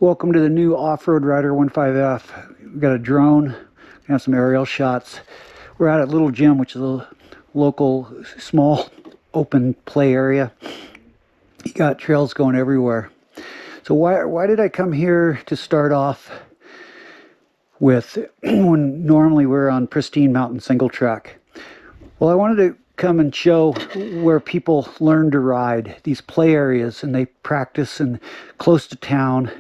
Welcome to the new OffRoadRider15f. We've got a drone, have some aerial shots. We're out at Little Gym, which is a local, small, open play area. You got trails going everywhere. So why did I come here to start off with when normally we're on pristine mountain single track? Well, I wanted to come and show where people learn to ride, these play areas, and they practice and close to town.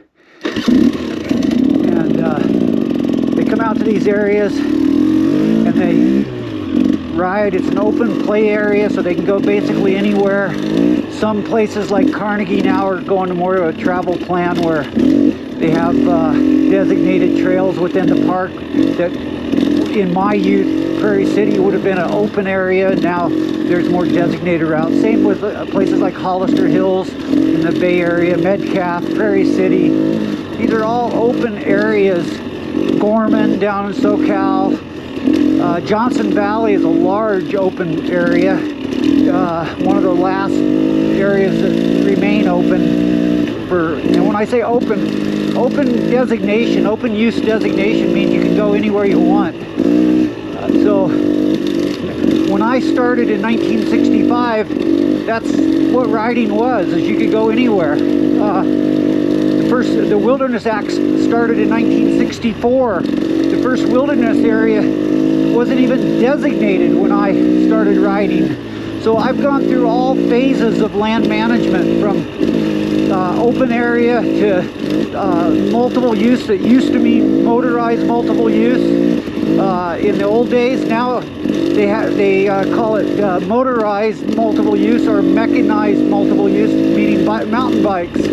And they come out to these areas and they ride. It's an open play area, so they can go basically anywhere. Some places like Carnegie now are going to more of a travel plan where they have designated trails within the park that in my youth, Prairie City would have been an open area. Now there's more designated routes. Same with places like Hollister Hills in the Bay Area, Metcalf, Prairie City. These are all open areas. Gorman down in SoCal. Johnson Valley is a large open area. One of the last areas that remain open. And when I say open designation, open use designation means you can go anywhere you want. So when I started in 1965, that's what riding was, is you could go anywhere. The Wilderness Act started in 1964. The first wilderness area wasn't even designated when I started riding. So I've gone through all phases of land management, from open area to multiple use. That used to mean motorized multiple use in the old days. Now they call it motorized multiple use or mechanized multiple use, meaning mountain bikes.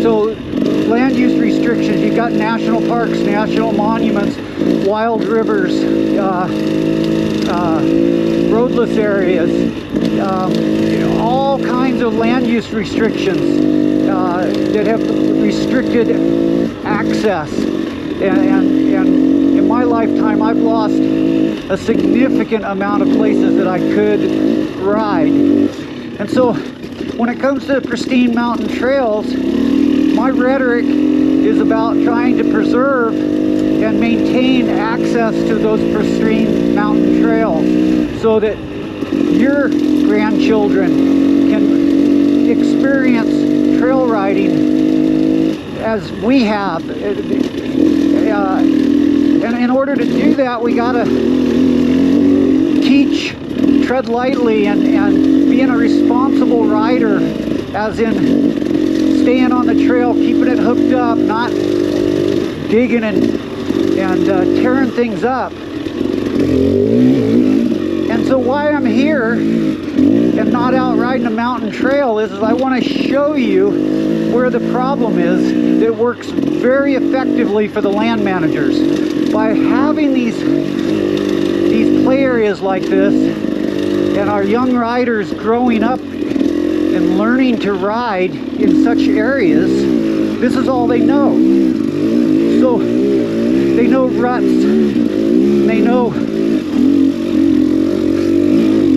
So land use restrictions, you've got national parks, national monuments, wild rivers, roadless areas, all kinds of land use restrictions that have restricted access. And in my lifetime, I've lost a significant amount of places that I could ride. And so when it comes to pristine mountain trails, my rhetoric is about trying to preserve and maintain access to those pristine mountain trails so that your grandchildren can experience trail riding as we have. And in order to do that, we gotta teach, tread lightly, and being a responsible rider, as in staying on the trail, keeping it hooked up, not digging and tearing things up. And so why I'm here and not out riding a mountain trail is I want to show you where the problem is that works very effectively for the land managers. By having these play areas like this, and our young riders growing up and learning to ride in such areas, this is all they know. So they know ruts, they know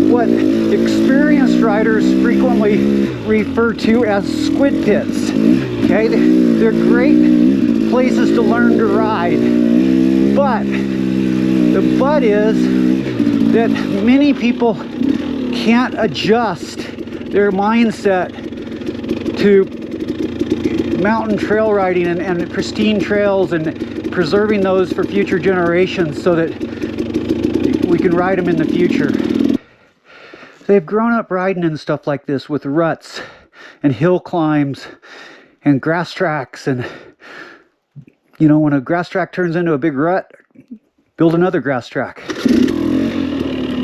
what experienced riders frequently refer to as squid pits. Okay, they're great places to learn to ride, but the but is that many people can't adjust their mindset to mountain trail riding and pristine trails and preserving those for future generations so that we can ride them in the future. They've grown up riding and stuff like this with ruts and hill climbs and grass tracks, and you know, when a grass track turns into a big rut, build another grass track.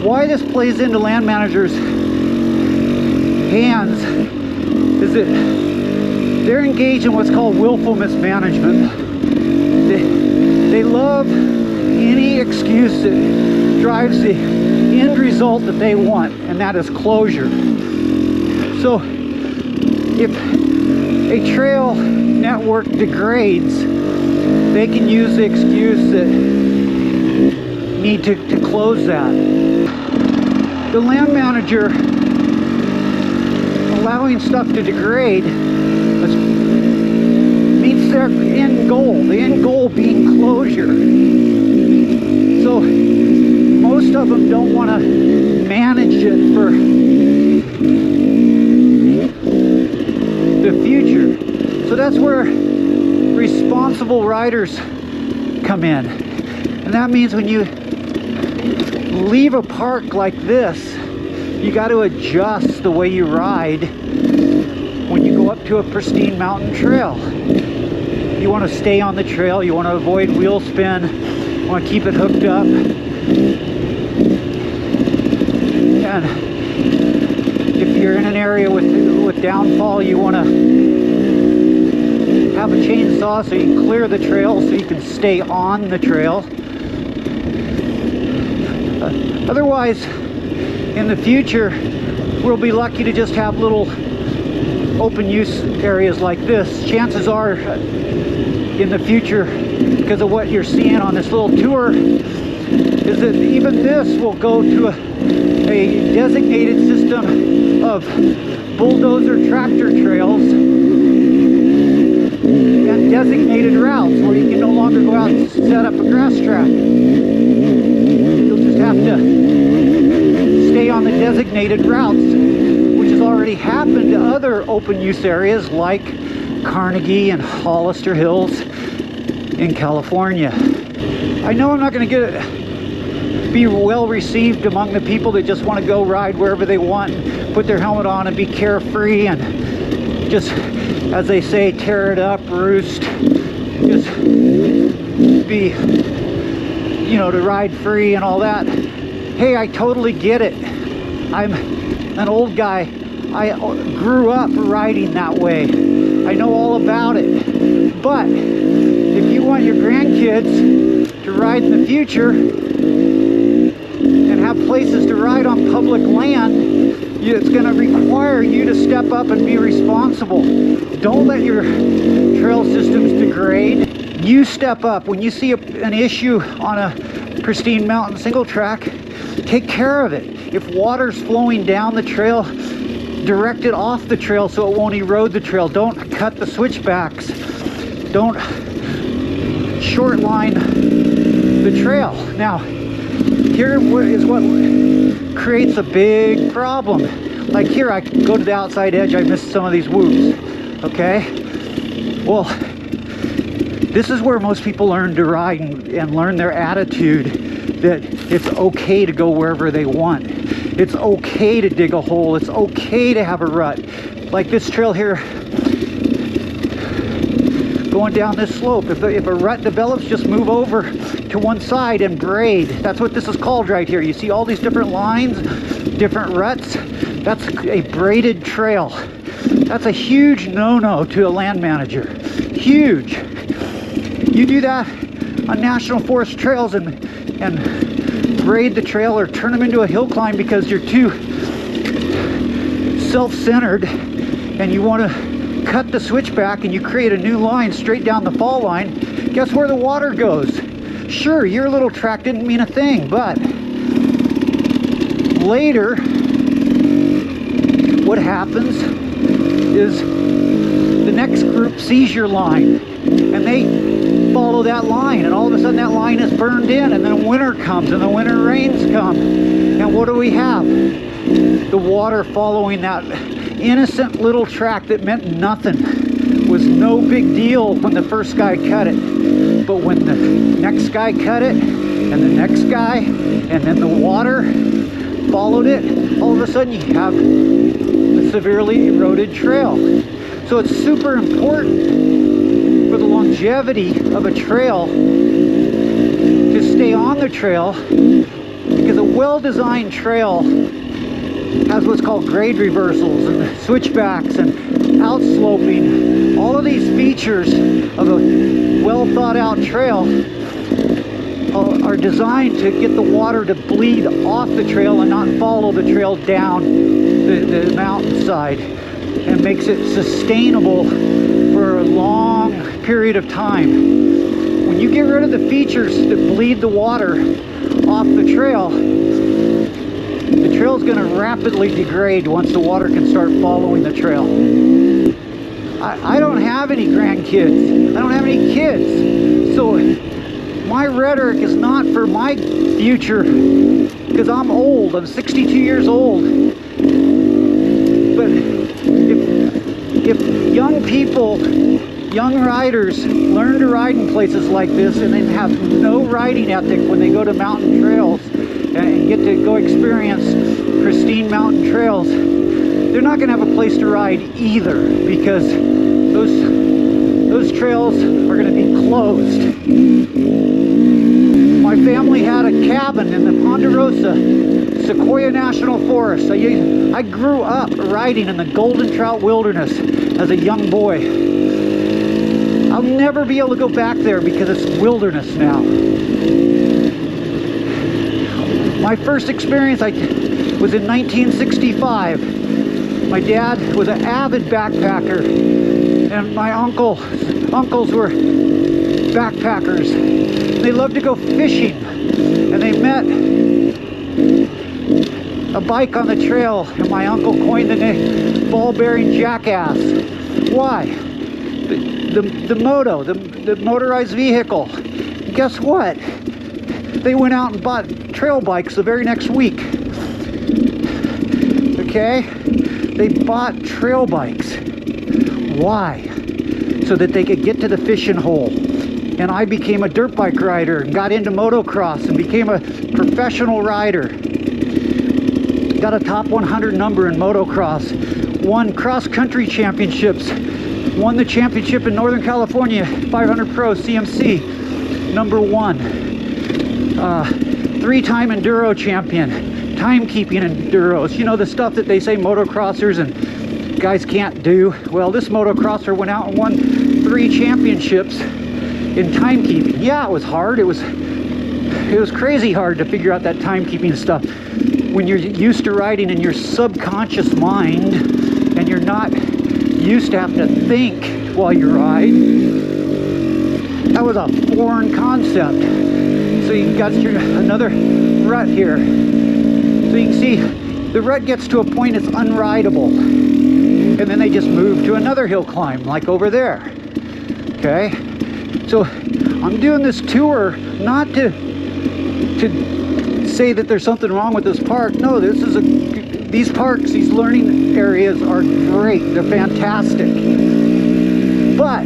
Why this plays into land managers' hands is that they're engaged in what's called willful mismanagement. They love any excuse that drives the end result that they want, and that is closure. So if a trail network degrades, they can use the excuse that need to close that. The land manager allowing stuff to degrade means their end goal, the end goal being closure. So most of them don't want to manage it for the future. So that's where responsible riders come in. And that means when you leave a park like this, you got to adjust the way you ride when you go up to a pristine mountain trail. You want to stay on the trail, you want to avoid wheel spin, you want to keep it hooked up. And if you're in an area with downfall, you want to have a chainsaw so you can clear the trail so you can stay on the trail. Otherwise, in the future, we'll be lucky to just have little open use areas like this. Chances are, in the future, because of what you're seeing on this little tour, is that even this will go to a designated system of bulldozer tractor trails and designated routes where you can no longer go out and set up a grass track. You'll just have to stay on the designated routes, which has already happened to other open use areas like Carnegie and Hollister Hills in California. I know I'm not going to be well received among the people that just want to go ride wherever they want, put their helmet on and be carefree and just, as they say, tear it up, roost, just be, you know, to ride free and all that. Hey, I totally get it. I'm an old guy. I grew up riding that way. I know all about it. But if you want your grandkids to ride in the future and have places to ride on public land, it's going to require you to step up and be responsible. Don't let your trail systems degrade. You step up. When you see an issue on a pristine mountain single track, take care of it. If water's flowing down the trail, direct it off the trail so it won't erode the trail. Don't cut the switchbacks. Don't short line the trail. Now, here is what creates a big problem. Like here, I go to the outside edge, I missed some of these whoops. Okay? Well, this is where most people learn to ride and learn their attitude that it's okay to go wherever they want. It's okay to dig a hole. It's okay to have a rut. Like this trail here, going down this slope. If a rut develops, just move over to one side and braid. That's what this is called right here. You see all these different lines, different ruts. That's a braided trail. That's a huge no-no to a land manager. Huge. You do that on national forest trails and braid the trail or turn them into a hill climb because you're too self-centered and you want to cut the switchback and you create a new line straight down the fall line, guess where the water goes? Sure, your little track didn't mean a thing, but later what happens is the next group sees your line and they follow that line, and all of a sudden that line is burned in, and then winter comes and the winter rains come, and what do we have? The water following that innocent little track that meant nothing, was no big deal when the first guy cut it, but when the next guy cut it and the next guy and then the water followed it, all of a sudden you have a severely eroded trail. So it's super important for the longevity of a trail to stay on the trail, because a well-designed trail has what's called grade reversals and switchbacks and outsloping. All of these features of a well-thought-out trail are designed to get the water to bleed off the trail and not follow the trail down the mountainside, and makes it sustainable for a long period of time. When you get rid of the features that bleed the water off the trail is going to rapidly degrade once the water can start following the trail. I don't have any grandkids. I don't have any kids. So my rhetoric is not for my future, because I'm old. I'm 62 years old. But if young people, young riders learn to ride in places like this and then have no riding ethic when they go to mountain trails and get to go experience pristine mountain trails, they're not going to have a place to ride either, because those trails are going to be closed. My family had a cabin in the Ponderosa Sequoia National Forest. I grew up riding in the Golden Trout Wilderness as a young boy. I'll never be able to go back there because it's wilderness now. My first experience was in 1965. My dad was an avid backpacker, and my uncles were backpackers. They loved to go fishing, and they met a bike on the trail, and my uncle coined the name ball-bearing jackass. Why? The motorized vehicle. And guess what? They went out and bought trail bikes the very next week. Okay? They bought trail bikes. Why? So that they could get to the fishing hole. And I became a dirt bike rider and got into motocross and became a professional rider. Got a top 100 number in motocross. Won cross-country championships. Won the championship in Northern California, 500 Pro CMC, #1. 3-time enduro champion, timekeeping enduros. You know, the stuff that they say motocrossers and guys can't do. Well, this motocrosser went out and won 3 championships in timekeeping. Yeah, it was hard. It was crazy hard to figure out that timekeeping stuff when you're used to riding in your subconscious mind and you're not used to having to think while you ride. That was a foreign concept. So you got another rut here. So you can see the rut gets to a point it's unrideable, and then they just move to another hill climb, like over there. Okay, so I'm doing this tour not to say that there's something wrong with this park. No, these parks, these learning areas are great. They're fantastic. But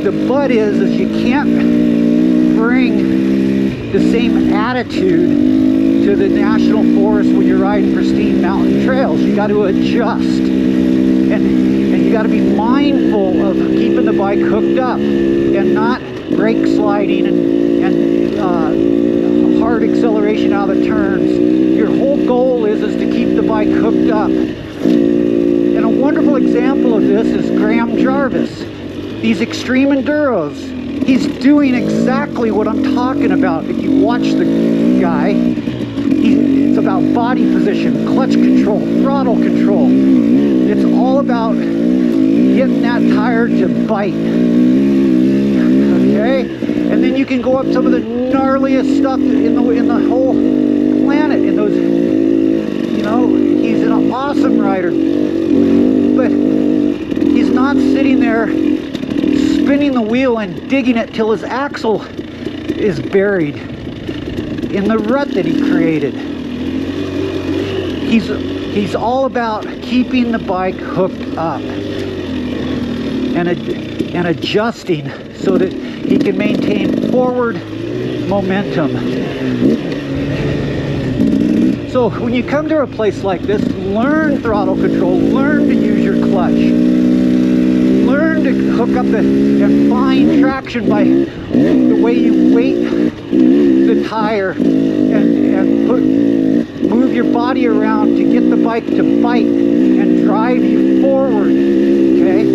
the but is you can't bring the same attitude to the national forest when you're riding pristine mountain trails. You got to adjust, and you got to be mindful of keeping the bike hooked up and not brake sliding and hard acceleration out of the turns. Your whole goal is to keep the bike hooked up. And a wonderful example of this is Graham Jarvis. These extreme enduros, he's doing exactly what I'm talking about. If you watch the guy, it's about body position, clutch control, throttle control. It's all about getting that tire to bite. Okay? And then you can go up some of the gnarliest stuff in the whole planet. In those, you know, he's an awesome rider. But he's not sitting there spinning the wheel and digging it till his axle is buried in the rut that he created. He's all about keeping the bike hooked up and adjusting so that he can maintain forward momentum. So when you come to a place like this, learn throttle control, learn to use your clutch, learn to hook up and find traction by the way you weight the tire and move your body around to get the bike to bite and drive you forward. Okay?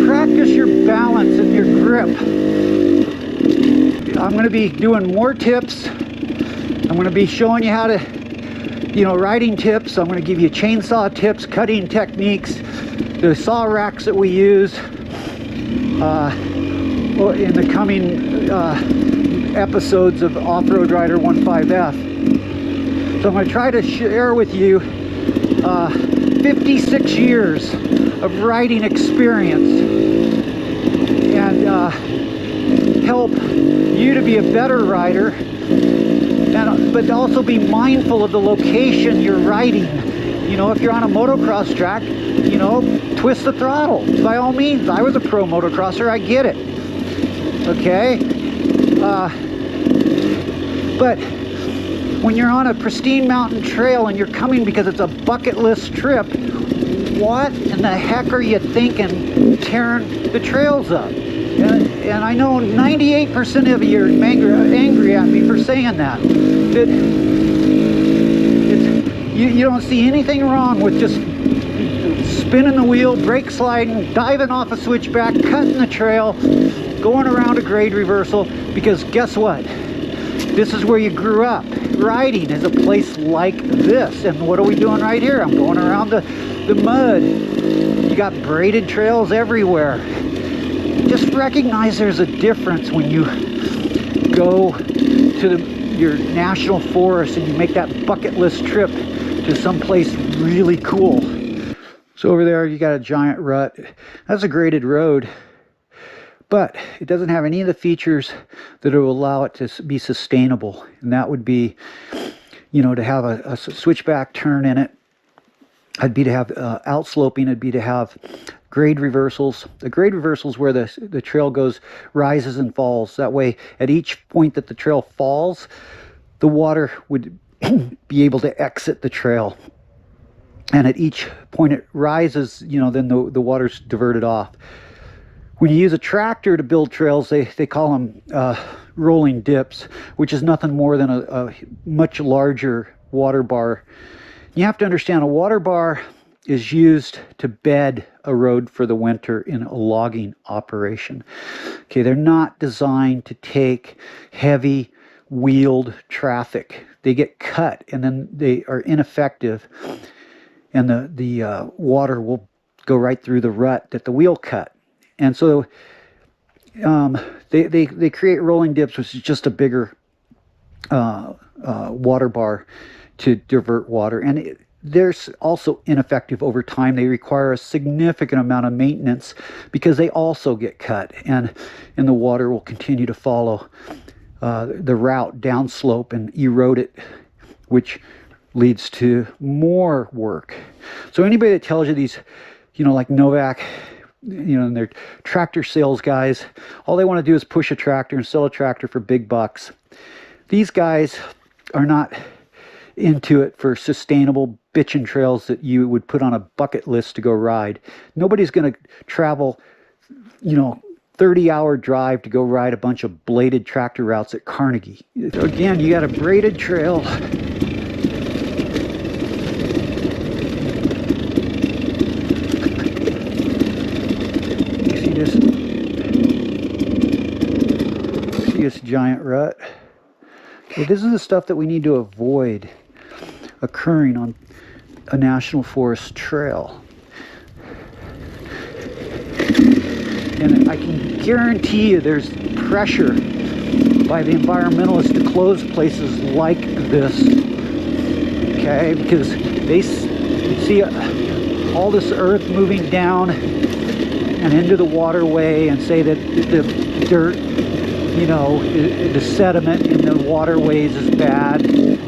Practice your balance and your grip. I'm going to be doing more tips. I'm going to be showing you how to, riding tips. I'm going to give you chainsaw tips, cutting techniques, the saw racks that we use in the coming episodes of OffRoadRider15f. So I'm going to try to share with you 56 years of riding experience and help you to be a better rider, and but also be mindful of the location you're riding. You know, if you're on a motocross track, you know, twist the throttle by all means. I was a pro motocrosser, I get it. Okay, but when you're on a pristine mountain trail and you're coming because it's a bucket list trip, what in the heck are you thinking tearing the trails up? And I know 98% of you are angry at me for saying that. You don't see anything wrong with just spinning the wheel, brake sliding, diving off a switchback, cutting the trail, going around a grade reversal, because guess what? This is where you grew up. Riding is a place like this. And what are we doing right here? I'm going around the mud. You got braided trails everywhere. Just recognize there's a difference when you go to your national forest and you make that bucket list trip to someplace really cool. So over there you got a giant rut. That's a graded road, but it doesn't have any of the features that will allow it to be sustainable. And that would be, you know, to have a switchback turn in it. It'd be to have outsloping. It'd be to have grade reversals. The grade reversals where the trail goes, rises and falls. That way, at each point that the trail falls, the water would be able to exit the trail. And at each point it rises, you know, then the water's diverted off. When you use a tractor to build trails, they call them rolling dips, which is nothing more than a much larger water bar. You have to understand, a water bar is used to bed a road for the winter in a logging operation. Okay, they're not designed to take heavy wheeled traffic. They get cut and then they are ineffective, and the water will go right through the rut that the wheel cut. And so they create rolling dips, which is just a bigger water bar to divert water. And they're also ineffective over time. They require a significant amount of maintenance because they also get cut, and the water will continue to follow the route downslope and erode it, which leads to more work. So anybody that tells you these, you know, like Novak, you know, and they're tractor sales guys, all they want to do is push a tractor and sell a tractor for big bucks. These guys are not into it for sustainable bitchin' trails that you would put on a bucket list to go ride. Nobody's going to travel, you know, 30-hour drive to go ride a bunch of bladed tractor routes at Carnegie. So again, you got a braided trail. See this giant rut? Okay, this is the stuff that we need to avoid occurring on a national forest trail. And I can guarantee you there's pressure by the environmentalists to close places like this. Okay, because they see all this earth moving down and into the waterway, and say that the dirt, you know, the sediment in the waterways is bad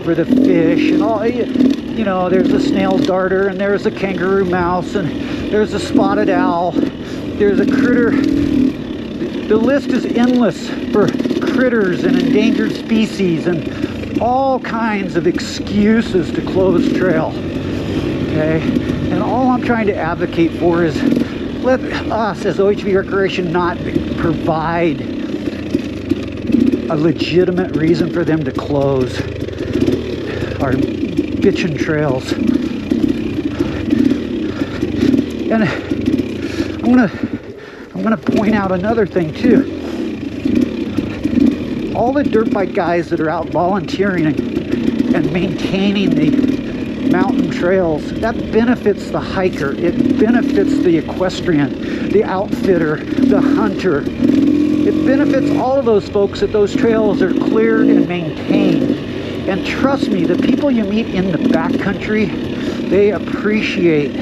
for the fish and all. You know, there's a snail darter, and there's a kangaroo mouse, and there's a spotted owl, there's a critter. The list is endless for critters and endangered species and all kinds of excuses to close trail. Okay, and all I'm trying to advocate for is let us as OHV Recreation not provide a legitimate reason for them to close our bitchin' trails. And I'm gonna point out another thing too. All the dirt bike guys that are out volunteering and maintaining the mountain trails, that benefits the hiker, it benefits the equestrian, the outfitter, the hunter. It benefits all of those folks that those trails are cleared and maintained. And trust me, the people you meet in the backcountry, they appreciate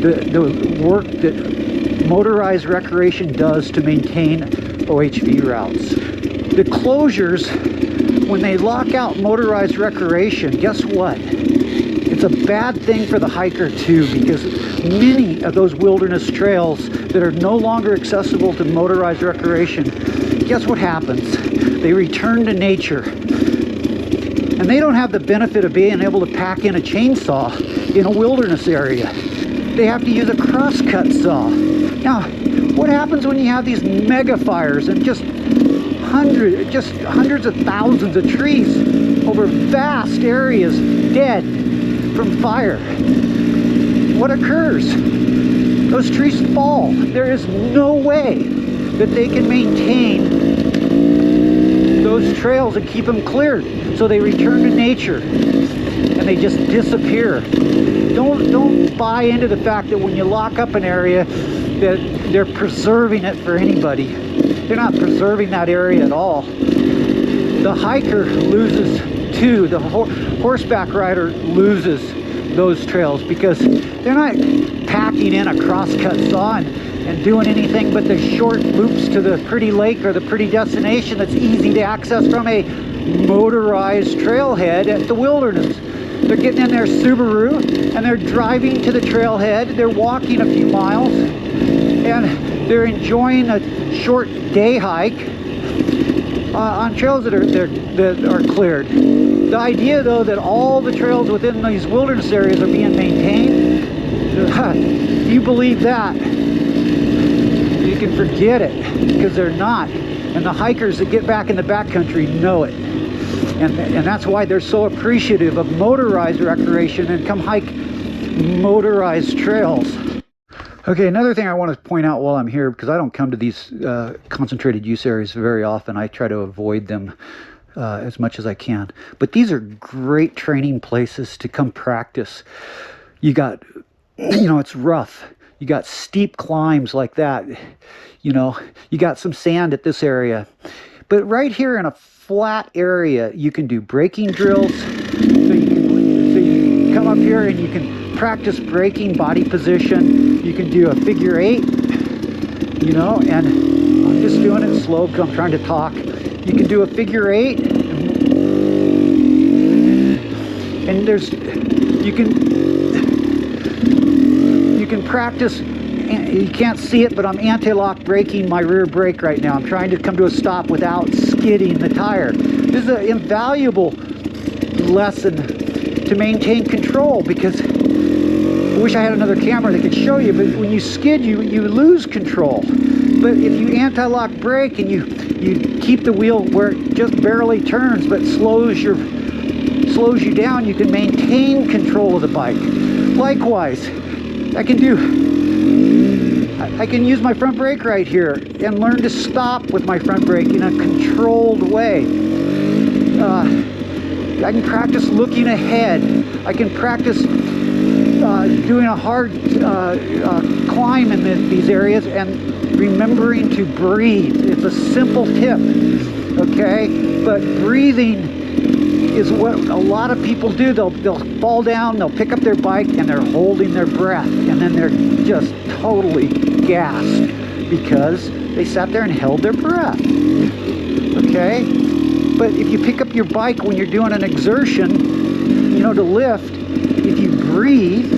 the work that motorized recreation does to maintain OHV routes. The closures, when they lock out motorized recreation, guess what? It's a bad thing for the hiker too, because many of those wilderness trails that are no longer accessible to motorized recreation, guess what happens? They return to nature. And they don't have the benefit of being able to pack in a chainsaw in a wilderness area. They have to use a crosscut saw. Now, what happens when you have these mega fires and just hundreds of thousands of trees over vast areas dead from fire? What occurs? Those trees fall. There is no way that they can maintain those trails and keep them cleared. So they return to nature and they just disappear. Don't buy into the fact that when you lock up an area that they're preserving it for anybody. They're not preserving that area at all. The hiker loses too. The horseback rider loses those trails because they're not packing in a crosscut saw and doing anything but the short loops to the pretty lake or the pretty destination that's easy to access from a motorized trailhead at the wilderness. They're getting in their Subaru and they're driving to the trailhead. They're walking a few miles and they're enjoying a short day hike on trails that are cleared. The idea, though, that all the trails within these wilderness areas are being maintained, if you believe that, you can forget it, because they're not. And the hikers that get back in the backcountry know it. And that's why they're so appreciative of motorized recreation and come hike motorized trails. Okay, another thing I want to point out while I'm here, because I don't come to these concentrated use areas very often. I try to avoid them as much as I can. But these are great training places to come practice. You got, it's rough. You got steep climbs like that. You got some sand at this area. But right here in a flat area, you can do braking drills. So you come up here and you can practice braking, body position. You can do a figure 8, and I'm just doing it slow because I'm trying to talk. You can do a figure 8, and you can practice. You can't see it, but I'm anti-lock braking my rear brake right now. I'm trying to come to a stop without skidding the tire. This is an invaluable lesson to maintain control, because I wish I had another camera that could show you, but when you skid, you lose control. But if you anti-lock brake and you keep the wheel where it just barely turns but slows you down, you can maintain control of the bike. Likewise, I can use my front brake right here and learn to stop with my front brake in a controlled way. I can practice looking ahead. I can practice doing a hard climb in these areas and remembering to breathe. It's a simple tip, okay? But breathing is what a lot of people do. They'll fall down, they'll pick up their bike, and they're holding their breath, and then they're just totally gassed because they sat there and held their breath, okay? But if you pick up your bike when you're doing an exertion, to lift, if you breathe,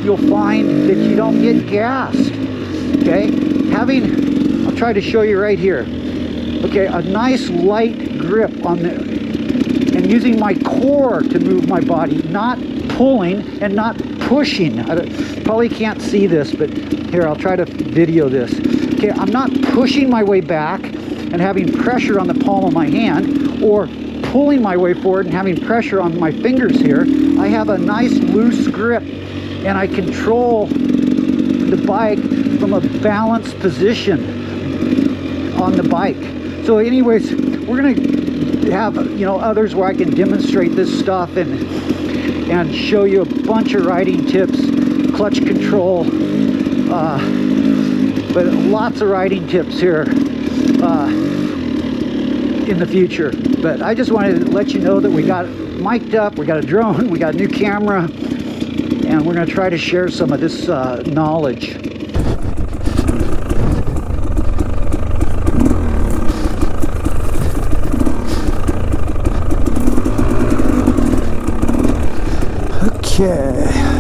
you'll find that you don't get gassed, okay? I'll try to show you right here, okay, a nice light grip and using my core to move my body, not pulling and not pushing. I probably can't see this, but here, I'll try to video this. Okay, I'm not pushing my way back and having pressure on the palm of my hand, or pulling my way forward and having pressure on my fingers here. I have a nice loose grip, and I control the bike from a balanced position on the bike. So anyways, we're going to have others where I can demonstrate this stuff and show you a bunch of riding tips, clutch control, but lots of riding tips here in the future. But I just wanted to let you know that we got mic'd up, we got a drone, we got a new camera, and we're going to try to share some of this knowledge. Okay.